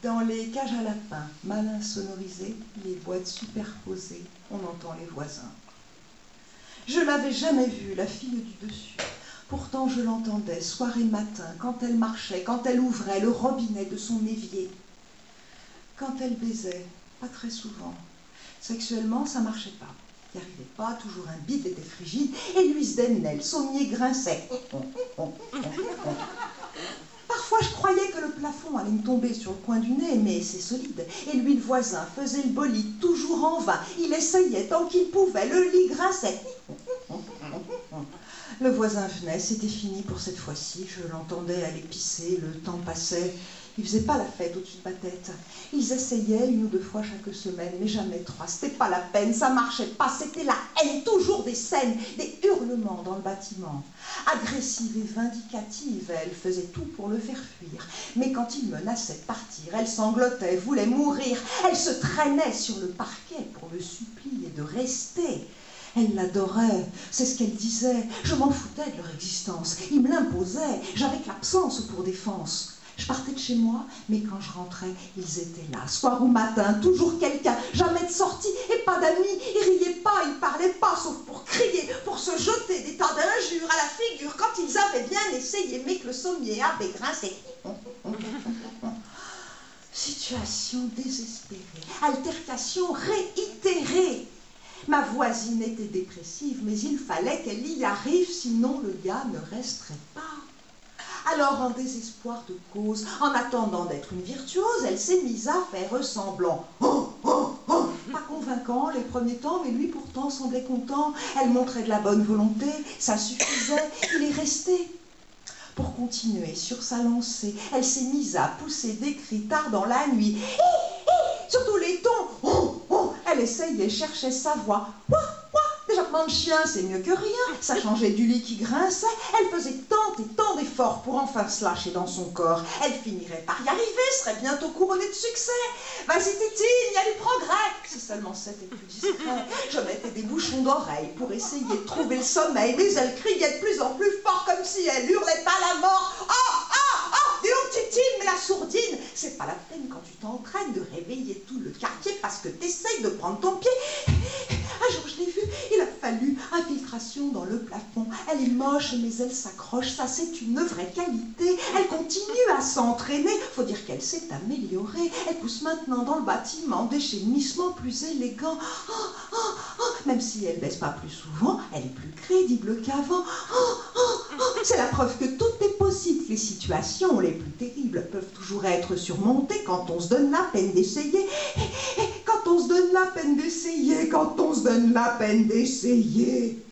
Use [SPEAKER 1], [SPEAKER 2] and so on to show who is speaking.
[SPEAKER 1] Dans les cages à lapins, malins sonorisés, les boîtes superposées, on entend les voisins. Je l'avais jamais vue, la fille du dessus. Pourtant je l'entendais, soir et matin, quand elle marchait, quand elle ouvrait le robinet de son évier. Quand elle baisait, pas très souvent. Sexuellement, ça marchait pas. Il n'y arrivait pas, toujours un bide était frigide, et lui se démenait, le sommier grinçait. Parfois, je croyais que le plafond allait me tomber sur le coin du nez, mais c'est solide. Et lui, le voisin, faisait le bolide, toujours en vain. Il essayait tant qu'il pouvait, le lit grinçait. Le voisin venait, c'était fini pour cette fois-ci. Je l'entendais aller pisser, le temps passait. Ils faisaient pas la fête au-dessus de ma tête. Ils essayaient 1 ou 2 fois chaque semaine, mais jamais 3. C'était pas la peine, ça marchait pas, c'était la haine. Toujours des scènes, des hurlements dans le bâtiment. Agressive et vindicative, elle faisait tout pour le faire fuir. Mais quand il menaçait de partir, elle sanglotait, voulait mourir. Elle se traînait sur le parquet pour le supplier de rester. Elle l'adorait, c'est ce qu'elle disait. Je m'en foutais de leur existence. Ils me l'imposaient, j'avais que l'absence pour défense. Je partais de chez moi, mais quand je rentrais, ils étaient là, soir ou matin, toujours quelqu'un, jamais de sortie et pas d'amis. Ils riaient pas, ils parlaient pas, sauf pour crier, pour se jeter des tas d'injures à la figure quand ils avaient bien essayé, mais que le sommier avait grincé. Situation désespérée, altercation réitérée. Ma voisine était dépressive, mais il fallait qu'elle y arrive, sinon le gars ne resterait pas. Alors, en désespoir de cause, en attendant d'être une virtuose, elle s'est mise à faire semblant. Pas convaincant les premiers temps, mais lui pourtant semblait content. Elle montrait de la bonne volonté, ça suffisait, il est resté. Pour continuer sur sa lancée, elle s'est mise à pousser des cris tard dans la nuit. Sur tous les tons, elle essayait, cherchait sa voix. Des jappements de chien, c'est mieux que rien. Ça changeait du lit qui grinçait. Elle faisait tant et tant d'efforts pour enfin se lâcher dans son corps. Elle finirait par y arriver, serait bientôt couronnée de succès. Vas-y, Titine, il y a du progrès. Si seulement c'était plus discret. Je mettais des bouchons d'oreilles pour essayer de trouver le sommeil, mais elle criait de plus en plus fort comme si elle hurlait à la mort. Dis donc, Titine, mais la sourdine, c'est pas la peine quand tu t'entraînes de réveiller tout le quartier parce que t'essayes de prendre ton pied. Un jour, je l'ai vue, il a fallu infiltration dans le plafond. Elle est moche, mais elle s'accroche, ça c'est une vraie qualité. Elle continue à s'entraîner, faut dire qu'elle s'est améliorée. Elle pousse maintenant dans le bâtiment des gémissements plus élégants. Même si elle baisse pas plus souvent, elle est plus crédible qu'avant. C'est la preuve que tout est possible. Les situations les plus terribles peuvent toujours être surmontées quand on se donne la peine d'essayer. Quand on se donne la peine d'essayer, quand on se donne la peine d'essayer.